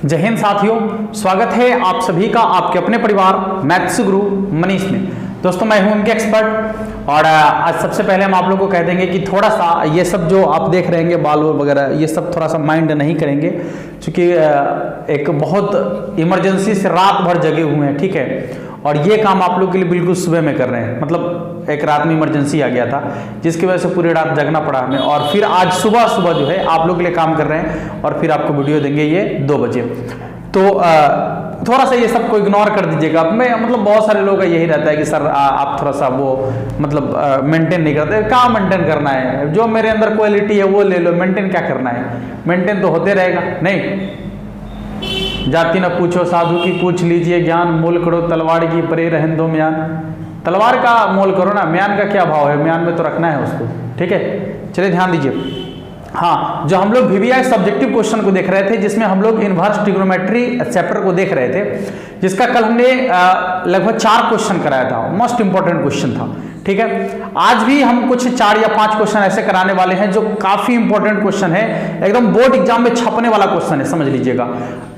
जय हिंद साथियों, स्वागत है आप सभी का आपके अपने परिवार मैथ्स गुरु मनीष में। दोस्तों मैं हूं उनके एक्सपर्ट और आज सबसे पहले हम आप लोगों को कह देंगे कि थोड़ा सा ये सब जो आप देख रहे हैं बाल वगैरह ये सब थोड़ा सा माइंड नहीं करेंगे, क्योंकि एक बहुत इमरजेंसी से रात भर जगे हुए हैं, ठीक है। और ये काम आप लोग के लिए बिल्कुल सुबह में कर रहे हैं, मतलब एक रात में इमरजेंसी आ गया था जिसकी वजह से पूरी रात जगना पड़ा हमें, और फिर आज सुबह सुबह जो है आप लोग के लिए काम कर रहे हैं और फिर आपको वीडियो देंगे ये 2 बजे। तो थोड़ा सा ये सब को इग्नोर कर दीजिएगा। मैं मतलब बहुत सारे लोग का यही रहता है कि सर आप थोड़ा सा वो मतलब मेंटेन नहीं करते। कहाँ मेंटेन करना है, जो मेरे अंदर क्वालिटी है वो ले लो, मेंटेन क्या करना है, मेंटेन तो होते रहेगा। नहीं, जाति न पूछो साधु की पूछ लीजिए ज्ञान, मोल करो तलवार की परे रहन दो म्यान। तलवार का मोल करो ना, म्यान का क्या भाव है, म्यान में तो रखना है उसको, ठीक है। चलिए ध्यान दीजिए। हाँ, जो हम लोग वीवीआई सब्जेक्टिव क्वेश्चन को देख रहे थे, जिसमें हम लोग इनवर्स ट्रिग्नोमेट्री चैप्टर को देख रहे थे, जिसका कल हमने लगभग 4 क्वेश्चन कराया था। मोस्ट इंपॉर्टेंट क्वेश्चन था, ठीक है। आज भी हम कुछ 4 या 5 क्वेश्चन ऐसे कराने वाले हैं जो काफी इंपॉर्टेंट क्वेश्चन है, एकदम बोर्ड एग्जाम में छपने वाला क्वेश्चन है, समझ लीजिएगा।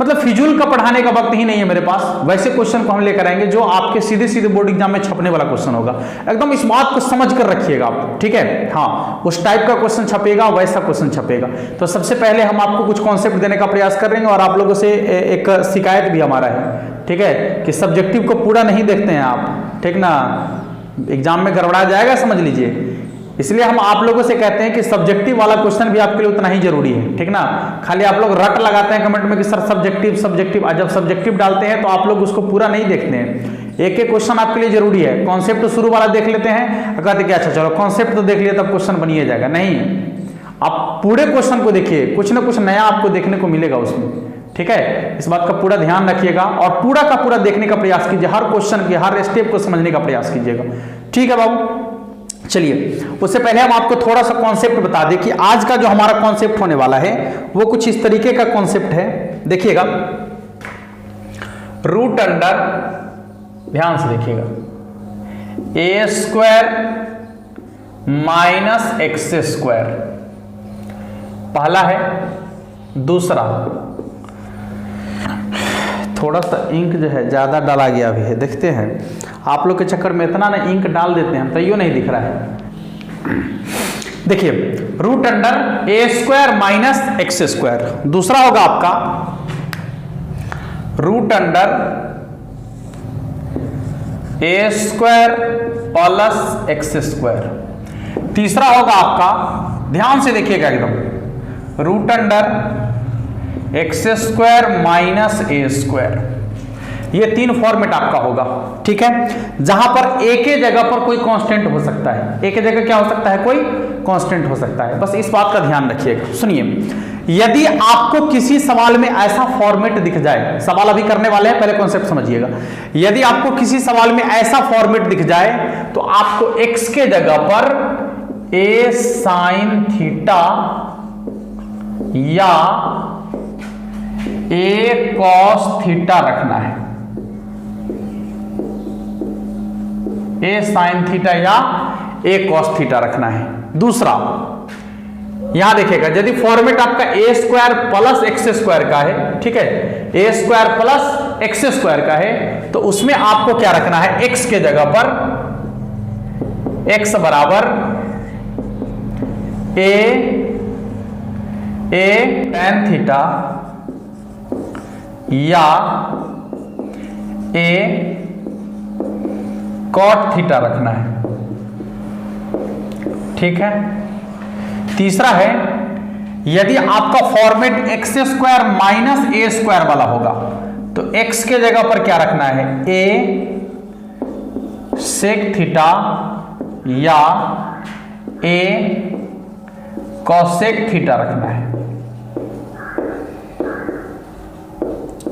मतलब फिजूल का पढ़ाने का वक्त ही नहीं है मेरे पास, वैसे क्वेश्चन को हम लेकर आएंगे जो आपके सीधे सीधे बोर्ड एग्जाम में छपने वाला क्वेश्चन होगा। एकदम इस बात को समझ कर रखिएगा आप, ठीक है। हाँ, उस टाइप का क्वेश्चन छपेगा, वैसा क्वेश्चन छपेगा। तो सबसे पहले हम आपको कुछ कॉन्सेप्ट देने का प्रयास कर रहे हैं, और आप लोगों से एक शिकायत भी हमारा है, ठीक है, कि सब्जेक्टिव को पूरा नहीं देखते हैं आप, ठीक ना, एग्जाम में गड़बड़ा जाएगा, समझ लीजिए। इसलिए हम आप लोगों से कहते हैं कि सब्जेक्टिव वाला क्वेश्चन भी आपके लिए उतना ही जरूरी है, ठीक ना। खाली आप लोग रट लगाते हैं कमेंट में कि सर सब्जेक्टिव सब्जेक्टिव, जब सब्जेक्टिव डालते हैं तो आप लोग उसको पूरा नहीं देखते हैं। एक एक क्वेश्चन आपके लिए जरूरी है। कॉन्सेप्ट शुरू वाला देख लेते हैं, कहते कि अच्छा चलो कॉन्सेप्ट तो देख लिया तब क्वेश्चन बनिए जाएगा। नहीं, आप पूरे क्वेश्चन को देखिए, कुछ ना कुछ नया आपको देखने को मिलेगा उसमें, ठीक है। इस बात का पूरा ध्यान रखिएगा और पूरा का पूरा देखने का प्रयास कीजिए, हर क्वेश्चन के हर स्टेप को समझने का प्रयास कीजिएगा, ठीक है बाबू। चलिए, उससे पहले हम आपको थोड़ा सा कॉन्सेप्ट बता दें कि आज का जो हमारा कॉन्सेप्ट होने वाला है वो कुछ इस तरीके का कॉन्सेप्ट है। देखिएगा, रूट अंडर, ध्यान से देखिएगा, ए स्क्वायर माइनस एक्स स्क्वायर पहला है। दूसरा, थोड़ा सा इंक जो है ज्यादा डाला गया भी है, देखते हैं आप लोग के चक्कर में इतना ना इंक डाल देते हैं, तैयो नहीं दिख रहा है। देखिए, root under a square minus x square. दूसरा होगा आपका root under a square plus x square. तीसरा होगा आपका, ध्यान से देखिएगा एकदम, root under x square minus a square. ये 3 फॉर्मेट आपका होगा, ठीक है, जहां पर एक ही जगह पर कोई कांस्टेंट हो सकता है। एक ही जगह क्या हो सकता है, कोई कांस्टेंट हो सकता है। बस इस बात का ध्यान रखिएगा। सुनिए, यदि आपको किसी सवाल में ऐसा फॉर्मेट दिख जाए, सवाल अभी करने वाले हैं, पहले कॉन्सेप्ट समझिएगा। यदि आपको किसी सवाल में ऐसा फॉर्मेट दिख जाए तो आपको x के जगह पर a sin थीटा या a cos थीटा रखना है। a sin थीटा या a cos थीटा रखना है। दूसरा, यहां देखिएगा, यदि फॉर्मेट आपका a square plus x square का है, ठीक है, a square plus x square का है, तो उसमें आपको क्या रखना है, x के जगह पर x बराबर a tan थीटा या a cot थीटा रखना है, ठीक है। तीसरा है, यदि आपका format x square minus a square वाला होगा तो x के जगह पर क्या रखना है, a sec थीटा या a cosec थीटा रखना है,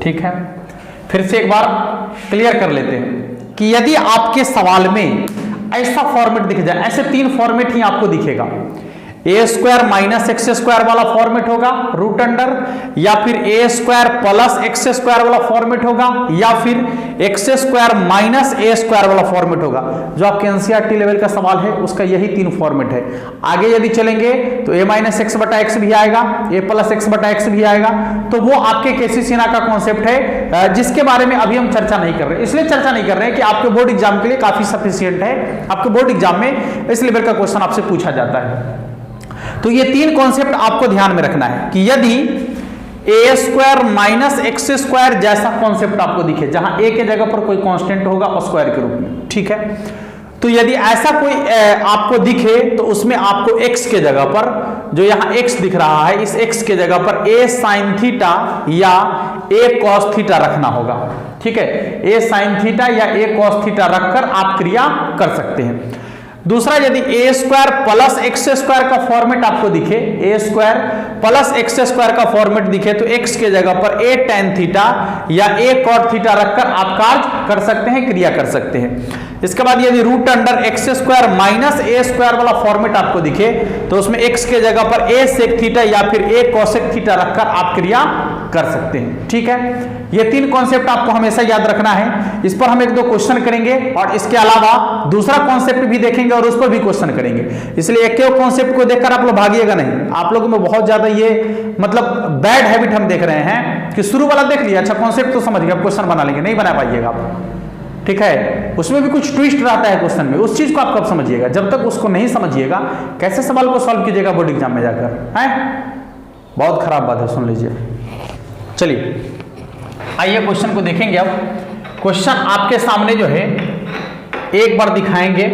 ठीक है। फिर से एक बार क्लियर कर लेते हैं कि यदि आपके सवाल में ऐसा फॉर्मेट दिख जाए, ऐसे 3 फॉर्मेट ही आपको दिखेगा। ए स्क्वायर माइनस एक्स स्क्वायर वाला फॉर्मेट होगा रूट अंडर, या फिर ए स्क्वायर प्लस एक्स स्क्वायर वाला फॉर्मेट होगा, या फिर x square minus a square वाला फॉर्मेट होगा। जो आपके एनसीईआरटी लेवल का सवाल है उसका यही 3 फॉर्मेट है। आगे यदि चलेंगे तो ए माइनस एक्स बटा एक्स भी आएगा, ए प्लस एक्स बटा एक्स भी आएगा। तो वो आपके केसी-सिन्हा का कॉन्सेप्ट है जिसके बारे में अभी हम चर्चा नहीं कर रहे। इसलिए चर्चा नहीं कर रहे हैं कि आपके बोर्ड एग्जाम के लिए काफी सफिशिएंट है, आपके बोर्ड एग्जाम में इस लेवल का क्वेश्चन आपसे पूछा जाता है। तो ये 3 कॉन्सेप्ट आपको ध्यान में रखना है कि यदि ए स्क्वायर माइनस एक्स स्क्वायर जैसा कॉन्सेप्ट आपको दिखे, जहां ए के जगह पर कोई कांस्टेंट होगा और स्क्वायर के रूप में, ठीक है, तो यदि ऐसा कोई आपको दिखे तो उसमें आपको x के जगह पर, जो यहां x दिख रहा है, इस x के जगह पर a sin थीटा या a cos थीटा रखना होगा। ठीक है, a sin थीटा या a cos थीटा रखकर आप क्रिया कर सकते हैं। दूसरा, यदि a square plus x square का फॉर्मेट आपको दिखे, a square plus x square का फॉर्मेट दिखे, तो x के जगह पर a tan थीटा या a cot थीटा रखकर आप कार्य कर सकते हैं, क्रिया कर सकते हैं। इसके बाद यदि root under x square minus a square वाला फॉर्मेट आपको दिखे, तो उसमें x के जगह पर a sec थीटा या फिर a cosec थीटा रखकर आप क्रिया कर सकते हैं। ठीक है, ये 3 कॉन्सेप्ट आपको हमेशा याद रखना है। इस पर हम 1-2 क्वेश्चन करेंगे और इसके अलावा दूसरा कॉन्सेप्ट भी देखेंगे और उस पर भी क्वेश्चन करेंगे। इसलिए एक कॉन्सेप्ट को देखकर आप लोग भागिएगा नहीं। आप लोगों में बहुत ज्यादा ये मतलब बैड हैबिट हम देख रहे हैं कि शुरू वाला देख लिया, अच्छा कॉन्सेप्ट तो समझ गया, क्वेश्चन बना लेंगे, नहीं बना पाइएगा आप। ठीक है, उसमें भी कुछ ट्विस्ट रहता है क्वेश्चन में, उस चीज को आप कब समझिएगा? जब तक उसको नहीं समझिएगा कैसे सवाल को सॉल्व कीजिएगा बोर्ड एग्जाम में जाकर, हैं? बहुत खराब बात है, सुन लीजिए। चलिए आइए क्वेश्चन को देखेंगे। अब क्वेश्चन आपके सामने जो है एक बार दिखाएंगे,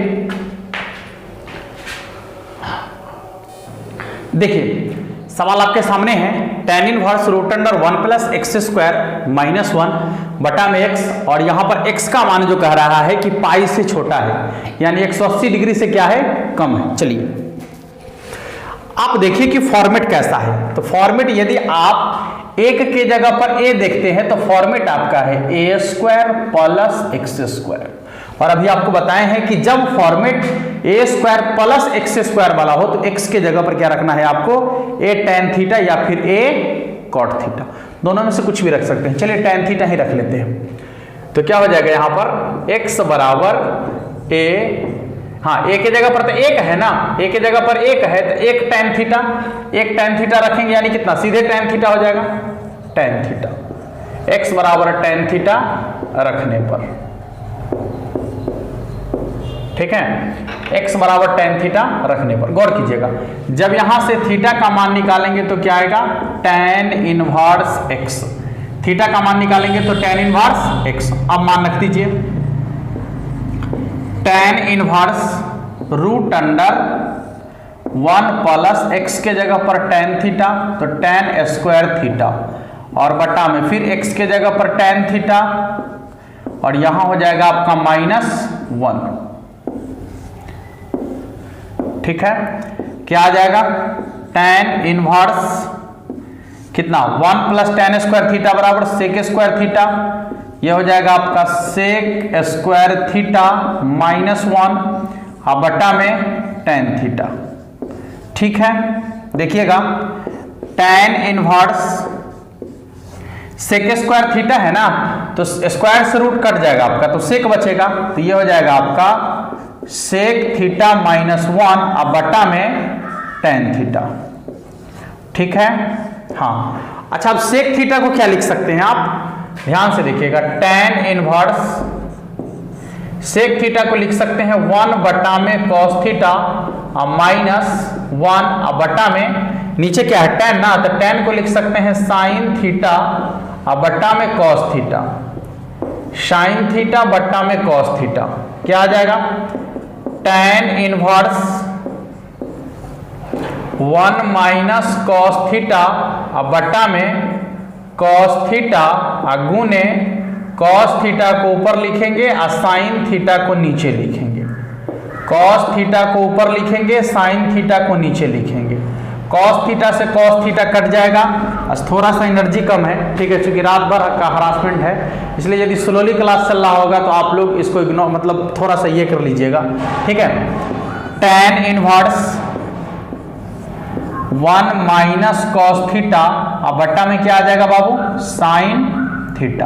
देखिए सवाल आपके सामने है, tan inverse root under 1 plus x square minus 1 बटा में x, और यहां पर x का मान जो कह रहा है कि पाई से छोटा है, यानी 180 डिग्री से क्या है, कम है। चलिए आप देखिए कि फॉर्मेट कैसा है। तो फॉर्मेट यदि आप एक के जगह पर a देखते हैं तो फॉर्मेट आपका है ए स्क्वायर प्लस एक्स स्क्वायर, और अभी आपको बताए हैं कि जब फॉर्मेट ए स्क्वायर प्लस एक्स स्क्वायर वाला हो तो x के जगह पर क्या रखना है आपको, a tan थीटा या फिर a cot थीटा, दोनों में से कुछ भी रख सकते हैं। चलिए tan थीटा ही रख लेते हैं। तो क्या हो जाएगा यहां पर x बराबर a, हाँ a के जगह पर तो 1 है ना, a के जगह पर 1 है तो 1 tan थीटा, 1 tan थीटा रखेंगे यानी कितना, सीधे tan थीटा हो जाएगा, tan थीटा, x बराबर tan थीटा रखने पर, ठीक है, x बराबर tan थीटा रखने पर। गौर कीजिएगा, जब यहां से थीटा का मान निकालेंगे तो क्या आएगा, tan इनवर्स x, थीटा का मान निकालेंगे तो tan इनवर्स x। अब मान रख दीजिए, tan inverse root under 1 plus x के जगह पर tan थीटा तो tan स्क्वायर थीटा, और बटा में फिर x के जगह पर tan थीटा, और यहां हो जाएगा आपका -1। ठीक है, क्या आ जाएगा, tan इनवर्स कितना, 1 प्लस tan स्क्वायर थीटा बराबर सेक स्क्वायर थीटा, यह हो जाएगा आपका सेक स्क्वायर थीटा -1 और बटा में tan थीटा। ठीक है, देखिएगा tan inverse sec square theta है ना, तो स्क्वायर से रूट कट जाएगा आपका, तो सेक बचेगा, तो यह हो जाएगा आपका सेक थीटा -1 अब बटा में tan थीटा। ठीक है, हाँ अच्छा, अब सेक थीटा को क्या लिख सकते हैं आप, ध्यान से देखिएगा, tan इनवर्स सेक थीटा को लिख सकते हैं 1 बटा में cos थीटा और -1 और बटा में नीचे क्या है tan ना, तो tan को लिख सकते हैं sin थीटा और बटा में cos थीटा, sin थीटा बटा में cos थीटा, क्या आ जाएगा, tan inverse 1 minus cos theta और बटा में cos थीटा गुने cos थीटा को ऊपर लिखेंगे और sin थीटा को नीचे लिखेंगे, cos थीटा को ऊपर लिखेंगे, sin थीटा को नीचे लिखेंगे, cos थीटा से cos थीटा कट जाएगा, बस थोड़ा सा एनर्जी कम है, ठीक है, क्योंकि रात भर का हरासमेंट है, इसलिए यदि स्लोली क्लास चल रहा होगा तो आप लोग इसको इग्नोर, मतलब थोड़ा सा ये कर लीजिएगा। ठीक है, tan inverse 1 minus cos theta, अब बट्टा में क्या आ जाएगा बाबू, साइन थीटा।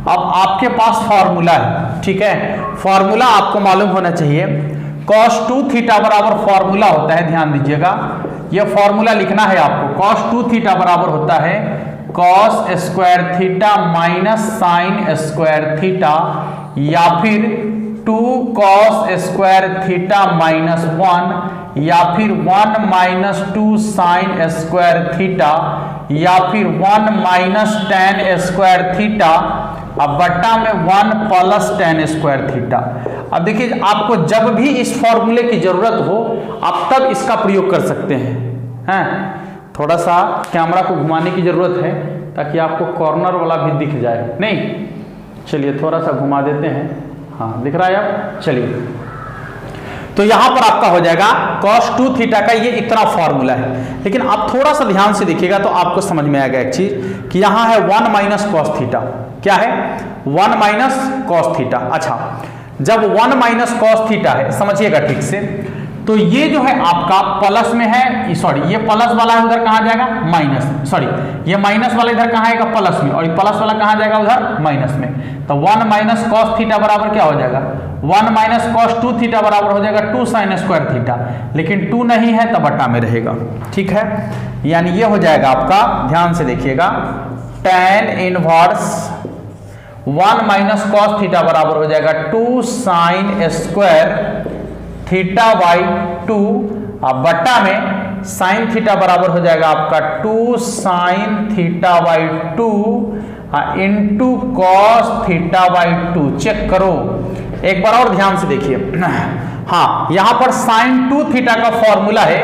अब आपके पास फॉर्मूला है, ठीक है, फॉर्मूला आपको मालूम होना चाहिए। cos 2 थीटा बराबर फॉर्मूला होता है, ध्यान दीजिएगा, ये फॉर्मूला लिखना है आपको। cos 2 थीटा बराबर होता है cos square theta minus sine square theta, या फिर 2 cos स्क्वायर थीटा माइनस 1, या फिर 1 माइनस 2 साइन स्क्वायर थीटा, या फिर 1 माइनस tan स्क्वायर थीटा, अब बट्टा में 1 प्लस tan स्क्वायर थीटा। अब देखिए, आपको जब भी इस फॉर्मूले की जरूरत हो आप तब इसका प्रयोग कर सकते हैं। थोड़ा सा कैमरा को घुमाने की जरूरत है ताकि आपको कॉर्नर वाला भी दिख जाए, नहीं, चलिए थोड़ा सा घुमा देते हैं, हाँ दिख रहा है अब, चलिए। तो यहां पर आपका हो जाएगा cos 2 थीटा का ये इतना फॉर्मूला है। लेकिन आप थोड़ा सा ध्यान से देखिएगा तो आपको समझ में आएगा एक चीज कि यहां है 1 माइनस कॉस थीटा, क्या है, 1 माइनस कॉस थीटा। अच्छा, जब 1 माइनस कॉस थीटा है, समझिएगा ठीक से, तो ये जो है आपका प्लस में है, सॉरी ये प्लस वाला है उधर कहां जाएगा, माइनस, सॉरी ये माइनस वाला इधर कहां आएगा, प्लस में, और ये प्लस वाला कहां जाएगा, उधर माइनस में। तो 1 माइनस कॉस थीटा बराबर क्या हो जाएगा, 1 माइनस कॉस 2 थीटा बराबर हो जाएगा 2 साइन स्क्वायर थीटा, लेकिन 2 नहीं है तो बट्टा में रहेगा, ठीक है। यानी ये हो जाएगा आपका, ध्यान से देखिएगा, tan inverse 1 minus cos theta बराबर हो जाएगा 2 साइन स्क्वायर थीटा बाई 2, अब बट्टा में साइन थीटा बराबर हो जाएगा आपका 2 sine theta by 2 into cos theta by 2। चेक करो एक बार और ध्यान से देखिए, हाँ यहां पर साइन 2 थीटा का फॉर्मूला है,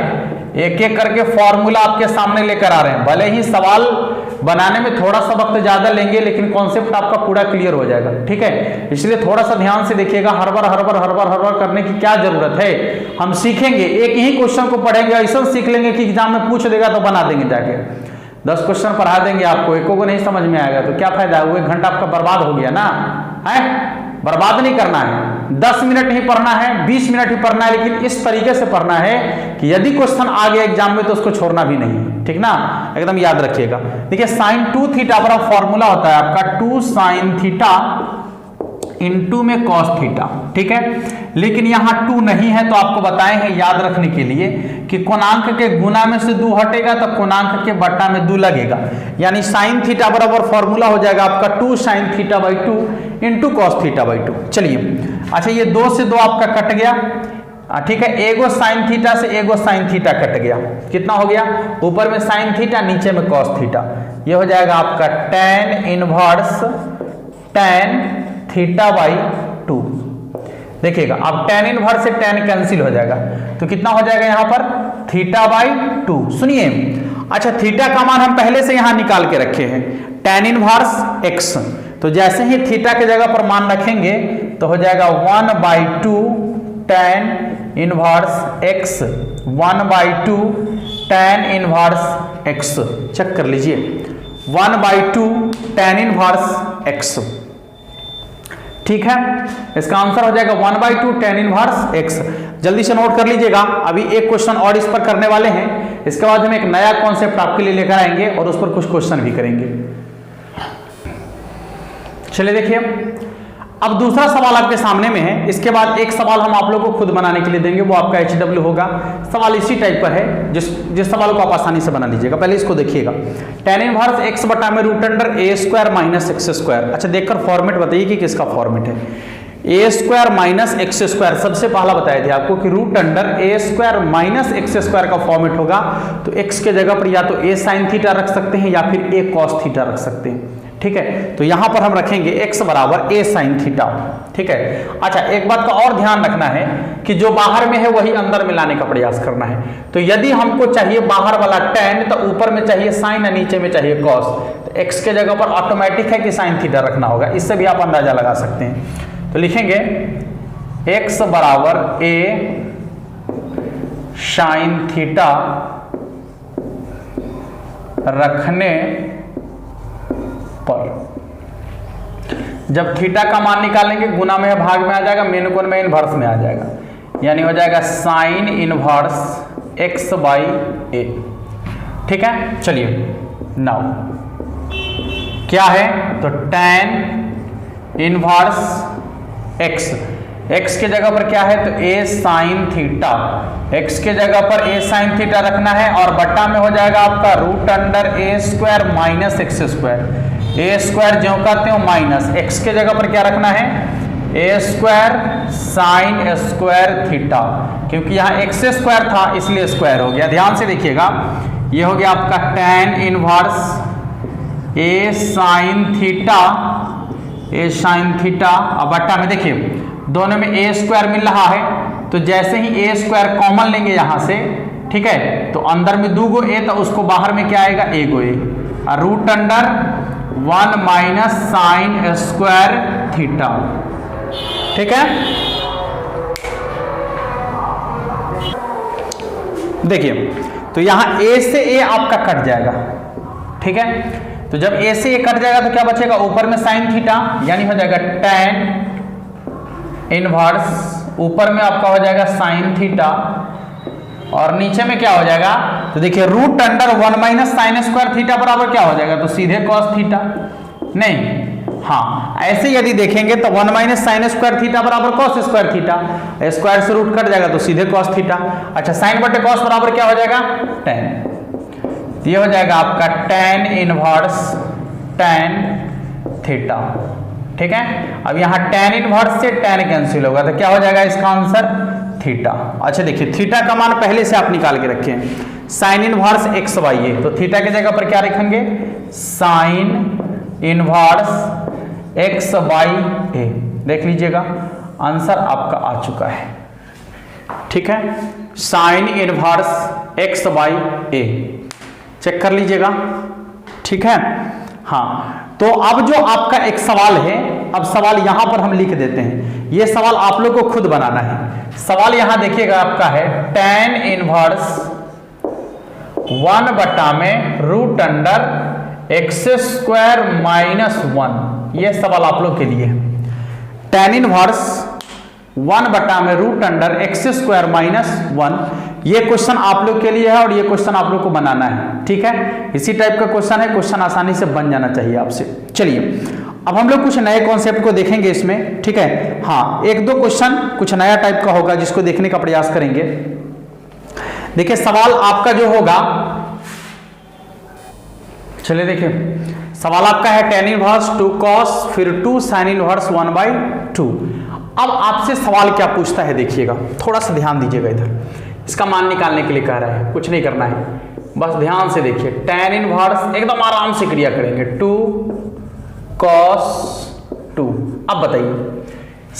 एक एक करके फॉर्मूला आपके सामने लेकर आ रहे हैं। भले ही सवाल बनाने में थोड़ा सा वक्त ज्यादा लेंगे लेकिन कॉन्सेप्ट आपका पूरा क्लियर हो जाएगा, ठीक है। इसलिए थोड़ा सा ध्यान से देखिएगा, हड़बड़ हड़बड़ हड़बड़ हड़बड़ करने की क्या जरूरत है। हम सीखेंगे, एक ही क्वेश्चन को पढ़ेंगे, ऐसा सीख लेंगे कि एग्जाम में पूछ देगा तो बना देंगे, जाके 10 क्वेश्चन पढ़ा देंगे आपको, एको को नहीं समझ में आएगा तो क्या फायदा है, वो 1 घंटा आपका बर्बाद हो गया ना, है। बर्बाद नहीं करना है, 10 मिनट नहीं पढ़ना है, 20 मिनट ही पढ़ना है, लेकिन इस तरीके से पढ़ना है कि यदि क्वेश्चन आ गया एग्जाम में तो उसको छोड़ना भी नहीं, ठीक ना, एकदम याद रखिएगा। देखिए साइन 2 थीटा बड़ा फॉर्मूला होता है आपका 2 साइन थीटा इंटू में कॉस थीटा, ठीक है। लेकिन यहां 2 नहीं है तो आपको बताए हैं याद रखने के लिए कि कोणांक के गुना में से 2 हटेगा तो कोणांक के बट्टा में 2 लगेगा, यानी साइन थीटा बराबर फॉर्मूला हो जाएगा आपका 2 sine theta by 2 into cos theta by 2। चलिए, अच्छा ये 2 से 2 आपका कट गया, ठीक है, एगो साइन थीटा से एगो साइन थीटा कट गया, कितना हो गया, ऊपर में साइन थीटा नीचे में कॉस थीटा, ये हो जाएगा आपका tan inverse tan theta by 2। देखिएगा अब tan इनवर्स से tan कैंसिल हो जाएगा तो कितना हो जाएगा यहां पर थीटा बाई 2। सुनिए, अच्छा थीटा का मान हम पहले से यहां निकाल के रखे हैं, tan इनवर्स x, तो जैसे ही थीटा के जगह पर मान रखेंगे तो हो जाएगा 1/2 tan inverse x, 1/2 tan inverse x। चेक कर लीजिए, 1/2 tan इनवर्स x, ठीक है। इसका आंसर हो जाएगा 1/2 tan इनवर्स x। जल्दी से नोट कर लीजिएगा, अभी एक क्वेश्चन और इस पर करने वाले हैं, इसके बाद हम एक नया कॉन्सेप्ट आपके लिए लेकर आएंगे और उस पर कुछ क्वेश्चन भी करेंगे। चलिए देखिए, अब दूसरा सवाल आपके सामने में है, इसके बाद एक सवाल हम आप लोगों को खुद बनाने के लिए देंगे, वो आपका HW होगा। सवाल इसी टाइप पर है, जिस सवाल को आप आसानी से बना लीजिएगा। पहले इसको देखिएगा, tan इनवर्स x बटा में root under a square minus x square. अच्छा देखकर फॉर्मेट बताइए कि किसका फॉर्मेट है, a square minus x square. सबसे पहला बताया था आपको कि root under a square minus x square का फॉर्मेट होगा, तो x के जगह पर या तो a साइन थीटा रख सकते हैं या फिर a कॉस थीटा रख सकते हैं, ठीक है। तो यहां पर हम रखेंगे x बराबर a साइन थीटा, ठीक है। अच्छा एक बात का और ध्यान रखना है कि जो बाहर में है वही अंदर में लाने का प्रयास करना है। तो यदि हमको चाहिए बाहर वाला tan तो ऊपर में चाहिए साइन और नीचे में चाहिए कॉस, तो x के जगह पर ऑटोमेटिक है कि साइन थीटा रखना होगा, इससे भी आप अंदाजा लगा सकते हैं। तो लिखेंगे x बराबर a साइन थीटा रखने पर, जब थीटा का मान निकालेंगे गुना में भाग में आ जाएगा, मेन कोण में इनवर्स में आ जाएगा, यानी हो जाएगा sine inverse x by a। ठीक है, चलिए नाउ क्या है तो tan इनवर्स x, x के जगह पर क्या है तो a sin थीटा, x के जगह पर a sin थीटा रखना है और बट्टा में हो जाएगा आपका root under a square minus x square, a square जो करते हो माइनस x के जगह पर क्या रखना है a square sine square theta, क्योंकि यहाँ x स्क्वायर था इसलिए स्क्वायर हो गया। ध्यान से देखिएगा, ये हो गया आपका tan inverse a sine theta, a sine theta. अब बट्टा में देखिए दोनों में a स्क्वायर मिल रहा है, तो जैसे ही a स्क्वायर कॉमन लेंगे यहां से, ठीक है, तो अंदर में 2 गो a, तो उसको बाहर में क्या आएगा 1 गो a, और root under 1 minus sine square theta, ठीक है। देखिए तो यहां a से a आपका कट जाएगा, ठीक है, तो जब a से a कट जाएगा तो क्या बचेगा ऊपर में साइन थीटा, यानी हो जाएगा tan इनवर्स, ऊपर में आपका हो जाएगा साइन थीटा और नीचे में क्या हो जाएगा तो देखिए root under 1 minus sine square theta बराबर क्या हो जाएगा तो सीधे कॉस थीटा, नहीं हाँ ऐसे यदि देखेंगे तो 1 माइनस साइन स्क्वायर थीटा बराबर कॉस स्क्वायर थीटा, स्क्वायर से रूट कट जाएगा तो सीधे कॉस थीटा। अच्छा साइन बटे कॉस बराबर क्या हो जाएगा tan, ये हो जाएगा आपका tan इनवर्स tan थीटा, ठीक है। अब यहाँ tan इनवर्स से tan कैंसिल होगा तो क्या हो जाएगा इसका आंसर थीटा। अच्छा देखिए थीटा का मान पहले से आप निकाल के रखें, साइन इनवर्स एक्स वाई है, तो थीटा की जगह पर क्या रखेंगे साइन इनवर्स एक्स वाई ए, देख लीजिएगा आंसर आपका आ चुका है, ठीक है, साइन इनवर्स एक्स वाई ए, चेक कर लीजिएगा, ठीक है। हाँ तो अब जो आपका एक सवाल है, अब सवाल यहां पर हम लिख देते हैं, यह सवाल आप लोग को खुद बनाना है। सवाल यहां देखिएगा आपका है tan इनवर्स 1 बटा में root under x square minus 1, यह सवाल आप लोग के लिए है। tan इनवर्स 1 बटा में root under x square minus 1, ये क्वेश्चन आप लोग के लिए है और ये क्वेश्चन आप लोग को बनाना है, ठीक है। इसी टाइप का क्वेश्चन है, क्वेश्चन आसानी से बन जाना चाहिए आपसे। चलिए अब हम लोग कुछ नए कॉन्सेप्ट को देखेंगे इसमें, ठीक है। हाँ 1-2 क्वेश्चन कुछ नया टाइप का होगा जिसको देखने का प्रयास करेंगे। देखिए सवाल आपका जो होगा, चलिए देखिए सवाल आपका है tan इनवर्स 2 cos फिर 2 sin इनवर्स 1/2। अब आपसे सवाल क्या पूछता है देखिएगा, थोड़ा सा ध्यान दीजिएगा, इधर इसका मान निकालने के लिए कह रहा है, कुछ नहीं करना है, बस ध्यान से देखिए। tan इनवर्स एकदम आराम से क्रिया करेंगे, 2 cos 2। अब बताइए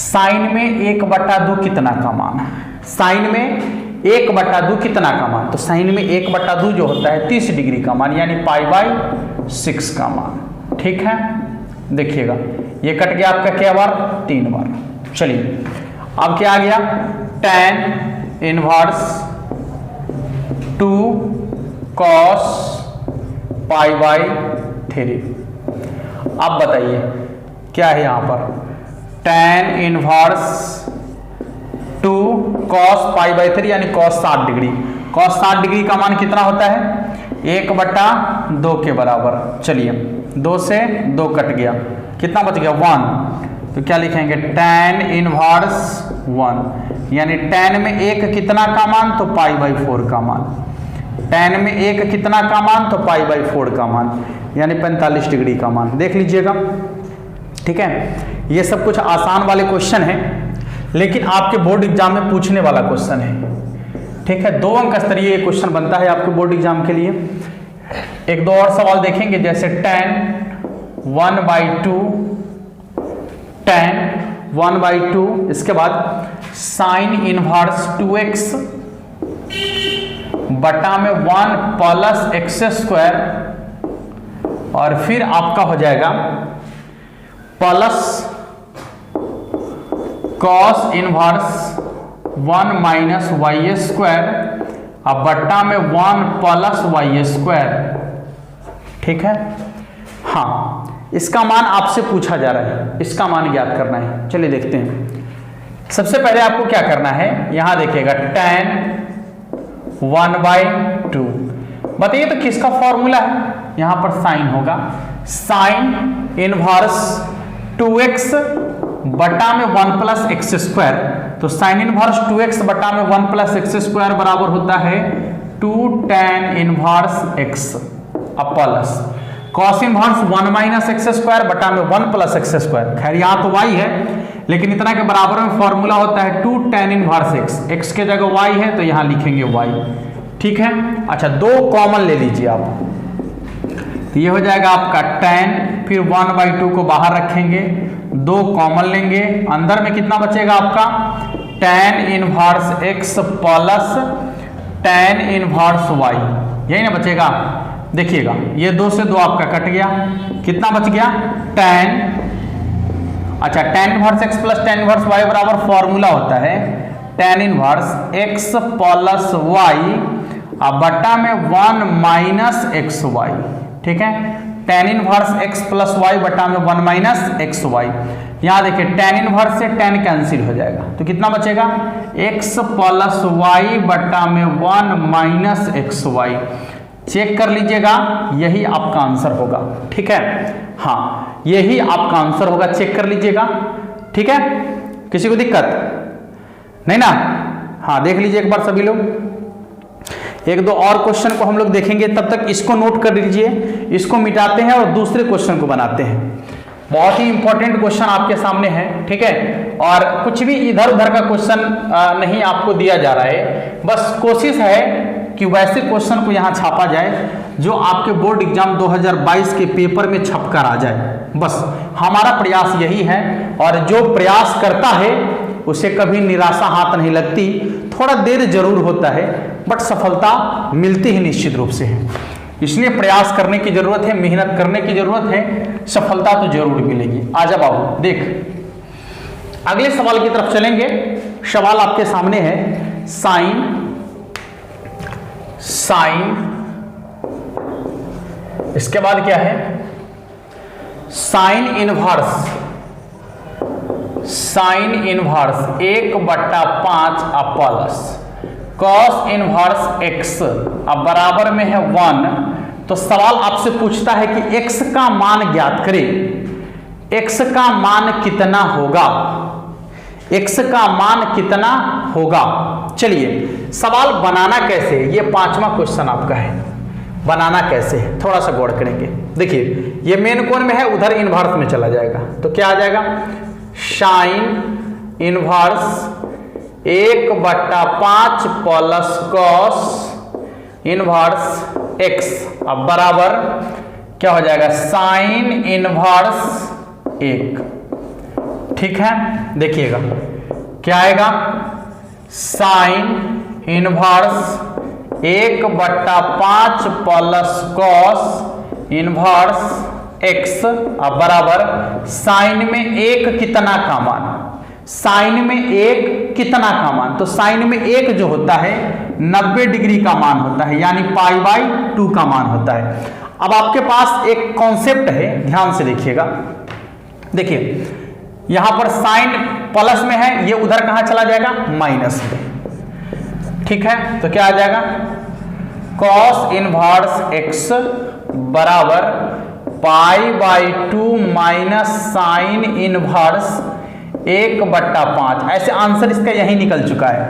साइन में 1/2 कितना का मान है, साइन में 1/2 कितना का मान, तो साइन में 1/2 जो होता है 30 डिग्री का मान, यानी π/6 का मान, ठीक है। देखिएगा ये कट गया आपका क्या बार 3 बार। चलिए अब क्या आ गया tan इनवर्स 2 cos π/3। अब बताइए क्या है यहां पर tan इनवर्स 2 cos π/3 यानी cos 60 डिग्री, cos 60 डिग्री का मान कितना होता है 1/2 के बराबर। चलिए 2 से 2 कट गया, कितना बच गया 1, तो क्या लिखेंगे tan इनवर्स 1, यानी tan में 1 कितना का मान तो π/4 का मान, tan में 1 कितना का मान तो π/4 का मान, यानी 45 डिग्री का मान। देख लीजिएगा, ठीक है। ये सब कुछ आसान वाले क्वेश्चन है, लेकिन आपके बोर्ड एग्जाम में पूछने वाला क्वेश्चन है, ठीक है। 2 अंक स्तरीय क्वेश्चन बनता है आपके बोर्ड एग्जाम के लिए। 1-2 और सवाल देखेंगे, जैसे tan 1/2, tan 1/2, इसके बाद साइन इनवर्स 2x बटा में 1 प्लस एक्स स्क्वायर, और फिर आपका हो जाएगा plus cos inverse 1 minus y square, अब बट्टा में 1 प्लस वाई स्क्वायर, ठीक है। हाँ इसका मान आपसे पूछा जा रहा है, इसका मान ज्ञात करना है। चलिए देखते हैं। सबसे पहले आपको क्या करना है, यहां देखिएगा tan 1/2 बताइए तो किसका फॉर्मूला है, यहां पर साइन होगा, साइन इनवर्स 2x बटा में 1 प्लस एक्स स्क्वायर, तो साइन इनवर्स 2x बटा में 1 प्लस एक्स स्क्वायर बराबर होता है 2 tan inverse x plus cos inverse 1 minus x square बटा में 1 प्लस एक्स स्क्वायर। खैर यहाँ तो y है, लेकिन इतना के बराबर में फॉर्मूला होता है 2 tan इनवर्स x के जगह y है तो यहाँ लिखेंगे y, ठीक है। अच्छा, दो कॉमन ले लीजिए आप, तो ये हो जाएगा आपका tan, फिर 1/2 को बाहर रखेंगे, दो कॉमन लेंगे, अंदर में कितना बचेगा आपका tan inverse x plus tan inverse y, यही ना बचेगा। देखिएगा ये 2 से 2 आपका कट गया, कितना बच गया tan, अच्छा tan inverse x plus tan inverse y बराबर फॉर्मूला होता है tan inverse x plus y बटा में 1 माइनस एक्स वाई, ठीक है। tan inverse x plus y बटा में 1 माइनस एक्स वाई, यहाँ देखिए tan इनवर्स से tan कैंसिल हो जाएगा, तो कितना बचेगा x प्लस y बटा में 1 माइनस एक्स वाई। चेक कर लीजिएगा, यही आपका आंसर होगा, ठीक है। हाँ, यही आपका आंसर होगा, चेक कर लीजिएगा, ठीक है। किसी को दिक्कत नहीं ना? हाँ, देख लीजिए एक बार सभी लोग, एक दो और क्वेश्चन को हम लोग देखेंगे, तब तक इसको नोट कर लीजिए, इसको मिटाते हैं और दूसरे क्वेश्चन को बनाते हैं। बहुत ही इंपॉर्टेंट क्वेश्चन आपके सामने है, ठीक है, और कुछ भी इधर उधर का क्वेश्चन नहीं आपको दिया जा रहा है, बस कोशिश है कि वैसे क्वेश्चन को यहाँ छापा जाए जो आपके बोर्ड एग्जाम 2022 के पेपर में छपकर आ जाए, बस हमारा प्रयास यही है। और जो प्रयास करता है उसे कभी निराशा हाथ नहीं लगती, थोड़ा देर जरूर होता है बट सफलता मिलती ही निश्चित रूप से है। इसलिए प्रयास करने की जरूरत है, मेहनत करने की जरूरत है, सफलता तो जरूर मिलेगी। आजा बाबू देख, अगले सवाल की तरफ चलेंगे। सवाल आपके सामने है साइन इसके बाद क्या है, sine inverse 1/5 plus cos inverse x अब बराबर में है 1। तो सवाल आपसे पूछता है कि x का मान ज्ञात करें, x का मान कितना होगा, x का मान कितना होगा। चलिए सवाल बनाना कैसे, ये 5वां क्वेश्चन आपका है, बनाना कैसे थोड़ा सा गौर करेंगे। देखिए ये मेन कोण में है, उधर इनवर्स में चला जाएगा, तो क्या आ जाएगा sine inverse 1/5 plus cos inverse x अब बराबर क्या हो जाएगा साइन इनवर्स 1, ठीक है। देखिएगा क्या आएगा sine inverse 1/5 plus cos inverse x अब बराबर साइन में 1 कितना का मान, साइन में 1 कितना का मान, तो साइन में 1 जो होता है 90 डिग्री का मान होता है, यानी π/2 का मान होता है। अब आपके पास एक कॉन्सेप्ट है, ध्यान से देखिएगा। देखिए यहां पर साइन प्लस में है, ये उधर कहां चला जाएगा माइनस में, ठीक है। तो क्या आ जाएगा कॉस इनवर्स x बराबर π/2 माइनस साइन इनवर्स 1/5। ऐसे आंसर इसका यही निकल चुका है।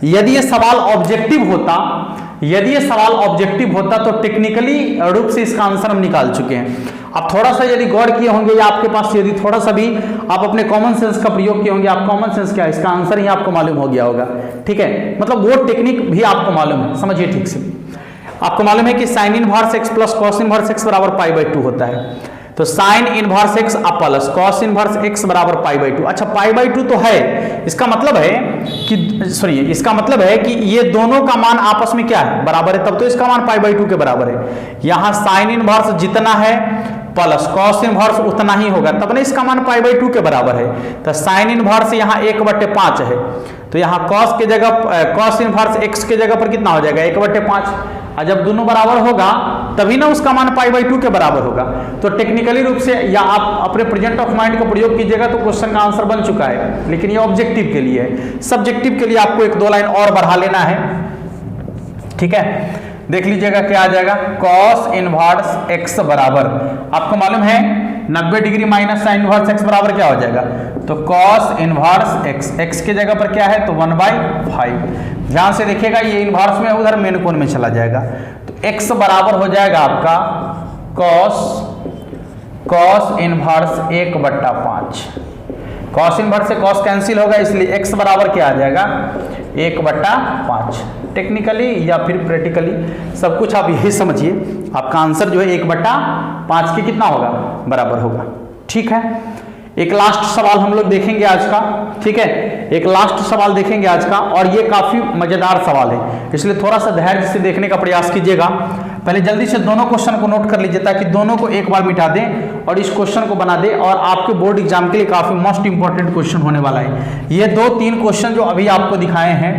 यदि ये सवाल ऑब्जेक्टिव होता तो टेक्निकली रूप से इसका आंसर हम निकाल चुके हैं। आप थोड़ा सा यदि गौर किए होंगे या आपके पास यदि थोड़ा सा भी आप अपने कॉमन सेंस का प्रयोग किए होंगे, आप कॉमन सेंस क्या है इसका आंसर ही आपको मालूम हो गया होगा, ठीक है। मतलब वो टेक्निक भी आपको मालूम है, समझिए ठीक से। आपको मालूम है कि sine inverse x plus cos inverse x बराबर π/2 होता है, तो साइन इनवर्स x अब प्लस कॉस इनवर्स x बराबर π/2। अच्छा π/2 तो है, इसका मतलब है कि सुनिए, इसका मतलब है कि ये दोनों का मान आपस में क्या है बराबर है, तब तो इसका मान π/2 के बराबर है। यहाँ साइन इनवर्स जितना है प्लस कॉस इनवर्स उतना ही होगा, तब ना इसका मान π/2 के बराबर है। तो साइन इनवर्स यहाँ 1/5 है, तो यहाँ कॉस के जगह कॉस इनवर्स x के जगह पर कितना हो जाएगा 1/5, और जब दोनों बराबर होगा तभी ना उसका मान π/2 के बराबर होगा। तो टेक्निकली रूप से या आप अपने प्रेजेंट ऑफ माइंड का प्रयोग कीजिएगा तो क्वेश्चन का आंसर बन चुका है, लेकिन ये ऑब्जेक्टिव के लिए है। सब्जेक्टिव के लिए आपको 1-2 लाइन और बढ़ा लेना है, ठीक है। देख लीजिएगा क्या आ जाएगा, cos इनवर्स x बराबर, आपको मालूम है 90 degree minus sine inverse x बराबर क्या हो जाएगा, तो cos इनवर्स x के जगह पर क्या है तो 1/5। ध्यान से देखिएगा ये इनवर्स में उधर मेन कोण में चला जाएगा, तो x बराबर हो जाएगा आपका cos इनवर्स 1/5। cos इनवर्स से cos कैंसिल होगा, इसलिए x बराबर क्या आ जाएगा 1/5। टेक्निकली या फिर प्रैक्टिकली सब कुछ आप यही समझिए, आपका आंसर जो है 1/5 के कितना होगा बराबर होगा। ठीक है, एक लास्ट सवाल हम लोग देखेंगे आज का। ठीक है, एक लास्ट सवाल देखेंगे आज का, और ये काफी मजेदार सवाल है, इसलिए थोड़ा सा धैर्य से देखने का प्रयास कीजिएगा। पहले जल्दी से दोनों क्वेश्चन को नोट कर लीजिए ताकि दोनों को एक बार मिटा दें और इस क्वेश्चन को बना दें, और आपके बोर्ड एग्जाम के लिए काफी मोस्ट इंपॉर्टेंट क्वेश्चन होने वाला है। ये 2-3 क्वेश्चन जो अभी आपको दिखाए हैं,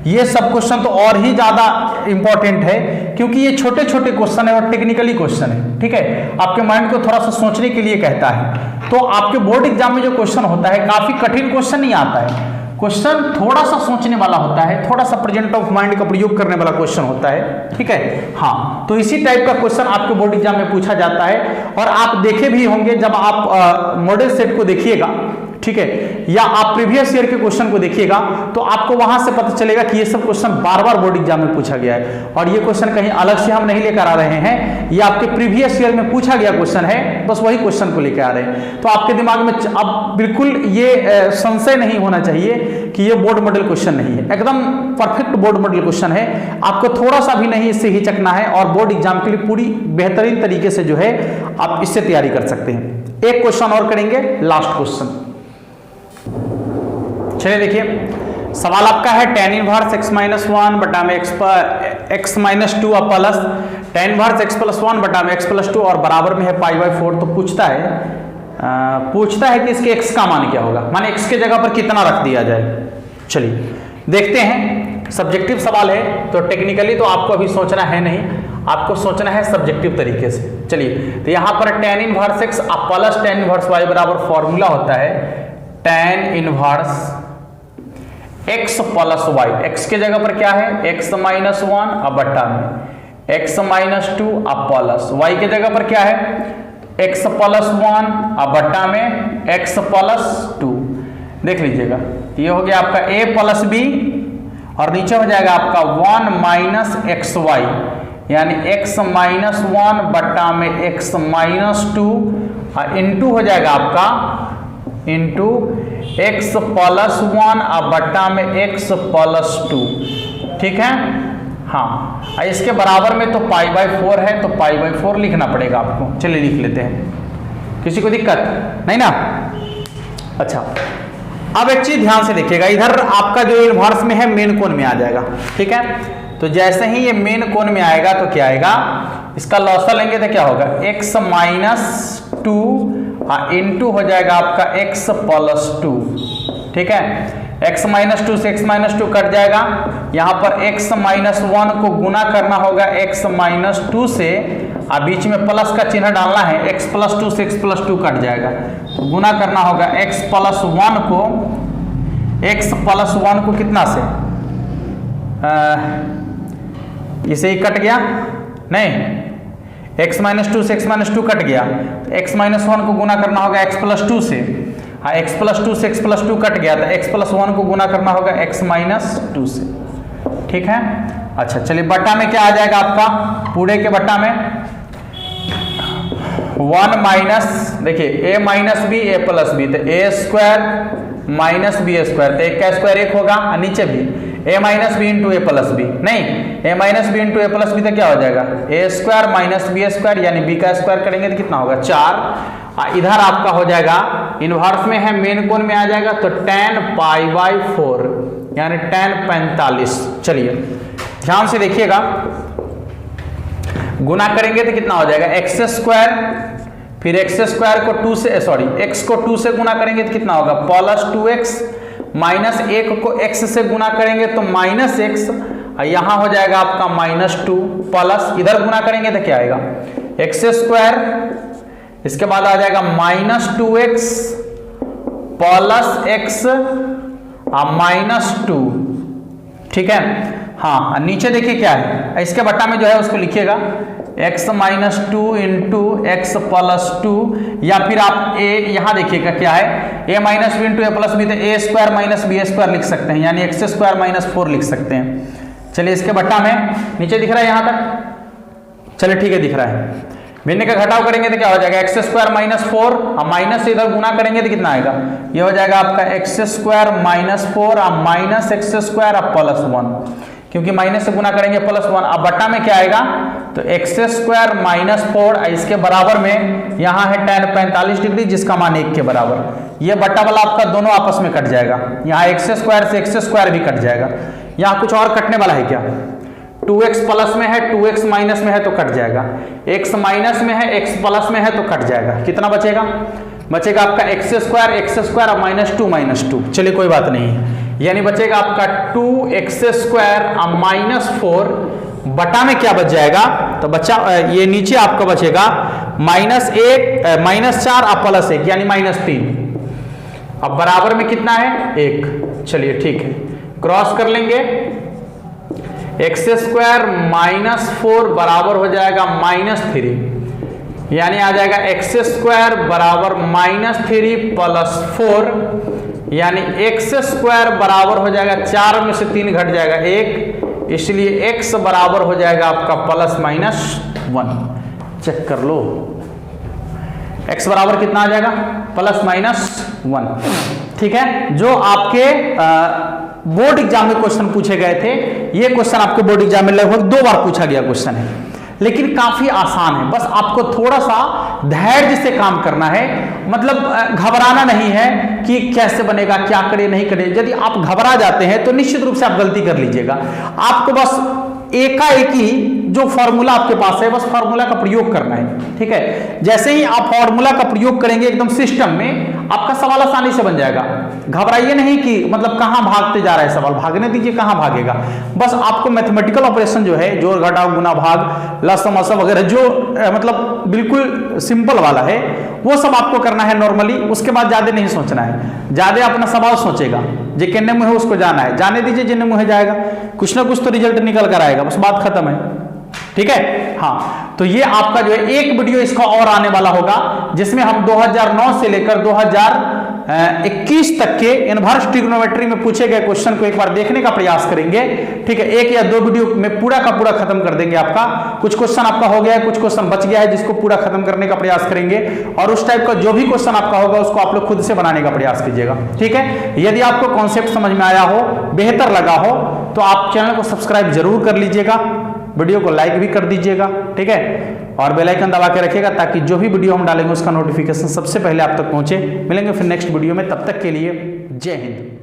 ये सब क्वेश्चन तो और ही ज्यादा इंपॉर्टेंट है, क्योंकि ये छोटे छोटे क्वेश्चन है और टेक्निकली क्वेश्चन है। ठीक है, आपके माइंड को थोड़ा सा सोचने के लिए कहता है। तो आपके बोर्ड एग्जाम में जो क्वेश्चन होता है काफी कठिन क्वेश्चन नहीं आता है, क्वेश्चन थोड़ा सा सोचने वाला होता है, थोड़ा सा प्रेजेंट ऑफ माइंड का प्रयोग करने वाला क्वेश्चन होता है। ठीक है, हाँ, तो इसी टाइप का क्वेश्चन आपके बोर्ड एग्जाम में पूछा जाता है, और आप देखे भी होंगे जब आप मॉडल सेट को देखिएगा, ठीक है, या आप प्रीवियस ईयर के क्वेश्चन को देखिएगा, तो आपको वहां से पता चलेगा कि ये सब क्वेश्चन बार बार बोर्ड एग्जाम में पूछा गया है, और ये क्वेश्चन कहीं अलग से हम नहीं लेकर आ रहे हैं, ये आपके प्रीवियस ईयर में पूछा गया क्वेश्चन है, बस वही क्वेश्चन को लेकर आ रहे हैं। तो आपके दिमाग में अब बिल्कुल ये संशय नहीं होना चाहिए कि ये बोर्ड मॉडल क्वेश्चन नहीं है, एकदम परफेक्ट बोर्ड मॉडल क्वेश्चन है। आपको थोड़ा सा भी नहीं इससे हिचकना है, और बोर्ड एग्जाम के लिए पूरी बेहतरीन तरीके से जो है आप इससे तैयारी कर सकते हैं। एक क्वेश्चन और करेंगे, लास्ट क्वेश्चन। चलिए देखिए, सवाल आपका है tan इनवर्स x माइनस 1 बटा में x minus 2 plus tan inverse x plus 1 बटा में x प्लस 2 और बराबर में है π/4। तो पूछता है कि इसके x का मान क्या होगा, माने x के जगह पर कितना रख दिया जाए। चलिए देखते हैं, सब्जेक्टिव सवाल है तो टेक्निकली तो आपको अभी सोचना है नहीं, आपको सोचना है सब्जेक्टिव तरीके से। चलिए, तो यहां पर tan inverse x plus tan inverse y बराबर फॉर्मूला होता है tan inverse x plus y. x के जगह पर क्या है x माइनस 1 अब बट्टा में x माइनस 2 अब प्लस, y के जगह पर क्या है x प्लस 1 अब बट्टा में x प्लस 2। देख लीजिएगा, ये हो गया आपका a प्लस b, और नीचे हो जाएगा आपका 1 माइनस एक्स वाई, यानी x माइनस 1 बट्टा में x माइनस 2 इंटू हो जाएगा आपका इंटू x प्लस 1 अब बट्टा में x प्लस 2। ठीक है, हाँ, इसके बराबर में तो π/4 है, तो π/4 लिखना पड़ेगा आपको। चलिए लिख लेते हैं, किसी को दिक्कत नहीं ना। अच्छा, अब एक चीज ध्यान से देखिएगा, इधर आपका जो इनवर्स में है मेन कोण में आ जाएगा। ठीक है, तो जैसे ही ये मेन कोण में आएगा तो क्या आएगा, इसका लॉसा लेंगे तो क्या होगा x माइनस 2 इंटू हो जाएगा आपका x प्लस 2। ठीक है, x माइनस 2 से x माइनस 2 कट जाएगा, यहाँ पर x माइनस 1 को गुना करना होगा x माइनस 2 से, और बीच में प्लस का चिन्ह डालना है, x प्लस 2 से x प्लस 2 कट जाएगा, तो गुना करना होगा x प्लस 1 को कितना से, इसे ही कट गया नहीं, x माइनस 2 से x माइनस 2 कट गया, तो x माइनस 1 को गुना करना होगा x प्लस 2 से, हाँ, x प्लस 2 से x प्लस 2 कट गया, तो x प्लस 1 को गुना करना होगा x माइनस 2 से। ठीक है, अच्छा चलिए, बट्टा में क्या आ जाएगा आपका, पूरे के बट्टा में 1 माइनस, देखिए a minus b a plus b, तो a square minus b square, तो एक का स्क्वायर 1 होगा, और नीचे भी a minus b into a plus b, नहीं a minus b into a plus b तो क्या हो जाएगा a square minus b square, यानी b का स्क्वायर करेंगे तो कितना होगा 4। इधर आपका हो जाएगा इनवर्स में है मेन कोण में आ जाएगा, तो tan π/4 यानी tan 45। चलिए ध्यान से देखिएगा, गुना करेंगे तो कितना हो जाएगा एक्स स्क्वायर, फिर एक्स स्क्वायर को 2 से x को 2 से गुना करेंगे तो कितना होगा प्लस 2x, माइनस 1 को x से गुना करेंगे तो माइनस x, यहां हो जाएगा आपका माइनस 2 प्लस, इधर गुना करेंगे तो क्या आएगा एक्स स्क्वायर, इसके बाद आ जाएगा minus 2x plus x minus 2। ठीक है, हाँ नीचे देखिए क्या है, इसके बट्टा में जो है उसको लिखिएगा x minus 2 into x plus 2, या फिर आप a यहाँ देखिएगा क्या है, a minus b into a plus b, तो a square minus b square लिख सकते हैं, यानी एक्स स्क्वायर माइनस 4 लिख सकते हैं। चलिए इसके बट्टा में नीचे दिख रहा है यहाँ तक, चलिए ठीक है दिख रहा है। भिन्न का घटाव करेंगे तो क्या हो जाएगा, एक्स स्क्वायर माइनस 4, अब माइनस से इधर गुना करेंगे तो कितना आएगा, ये हो जाएगा आपका एक्स स्क्वायर माइनस 4 अब माइनस एक्स स्क्वायर अब प्लस 1, क्योंकि माइनस से गुना करेंगे प्लस 1। अब बट्टा में क्या आएगा, तो एक्स स्क्वायर माइनस 4, इसके बराबर में यहाँ है tan 45 डिग्री जिसका मान 1 के बराबर। ये बट्टा वाला आपका दोनों आपस में कट जाएगा, यहाँ एक्स स्क्वायर से एक्स स्क्वायर भी कट जाएगा। यहाँ कुछ और कटने वाला है क्या, 2x प्लस में है 2x माइनस में है तो कट जाएगा, x माइनस में है x प्लस में है तो कट जाएगा। कितना बचेगा, बचेगा आपका एक्स स्क्वायर अब माइनस 2 चलिए कोई बात नहीं है, यानी बचेगा आपका 2x स्क्वायर अब माइनस 4, बटा में क्या बच जाएगा, तो बच्चा ये नीचे आपका बचेगा माइनस 4 अब प्लस 1 यानी माइनस 3, अब बराबर में कितना है 1। चलिए ठीक है, क्रॉस कर लेंगे, एक्स स्क्वायर माइनस 4 बराबर हो जाएगा माइनस 3, यानी आ जाएगा एक्स स्क्वायर बराबर माइनस 3 प्लस 4, यानी एक्स स्क्वायर बराबर हो जाएगा 4 में से 3 घट जाएगा 1, इसलिए x बराबर हो जाएगा आपका प्लस माइनस 1। चेक कर लो, x बराबर कितना आ जाएगा, प्लस माइनस 1। ठीक है, जो आपके बोर्ड एग्जाम में क्वेश्चन पूछे गए थे, ये क्वेश्चन आपके बोर्ड एग्जाम में लगभग 2 बार पूछा गया क्वेश्चन है, लेकिन काफी आसान है। बस आपको थोड़ा सा धैर्य से काम करना है, मतलब घबराना नहीं है कि कैसे बनेगा, क्या करे नहीं करे। यदि आप घबरा जाते हैं तो निश्चित रूप से आप गलती कर लीजिएगा। आपको बस एकाएक ही जो फॉर्मूला आपके पास है, बस फॉर्मूला का प्रयोग करना है। ठीक है, जैसे ही आप फॉर्मूला का प्रयोग करेंगे एकदम सिस्टम में, आपका सवाल आसानी से बन जाएगा। घबराइए नहीं कि मतलब कहां भागते जा रहा है सवाल, भागने दीजिए, कहां भागेगा। बस आपको मैथमेटिकल ऑपरेशन जो है, जोड़ घटाव गुना भाग लसम असम वगैरह, जो मतलब बिल्कुल सिंपल वाला है, वो सब आपको करना है नॉर्मली। उसके बाद ज्यादा नहीं सोचना है, ज्यादा अपना सवाल सोचेगा, जे किन्ने मुँह है उसको जाना है, जाने दीजिए, जिन्ने मुँह जाएगा, कुछ ना कुछ तो रिजल्ट निकल कर आएगा, बस बात खत्म है। ठीक है, हाँ, तो ये आपका जो है एक वीडियो इसका और आने वाला होगा, जिसमें हम 2009 से लेकर 2021 तक के इनवर्स ट्रिग्नोमेट्री में पूछे गए क्वेश्चन को एक बार देखने का प्रयास करेंगे। ठीक है, 1 या 2 वीडियो में पूरा का पूरा खत्म कर देंगे आपका। कुछ क्वेश्चन आपका हो गया है, कुछ क्वेश्चन बच गया है, जिसको पूरा खत्म करने का प्रयास करेंगे, और उस टाइप का जो भी क्वेश्चन आपका होगा उसको आप लोग खुद से बनाने का प्रयास कीजिएगा। ठीक है, यदि आपको कॉन्सेप्ट समझ में आया हो, बेहतर लगा हो, तो आप चैनल को सब्सक्राइब जरूर कर लीजिएगा, वीडियो को लाइक भी कर दीजिएगा। ठीक है, और बेल आइकन दबा के रखिएगा ताकि जो भी वीडियो हम डालेंगे उसका नोटिफिकेशन सबसे पहले आप तक पहुंचे। मिलेंगे फिर नेक्स्ट वीडियो में, तब तक के लिए जय हिंद।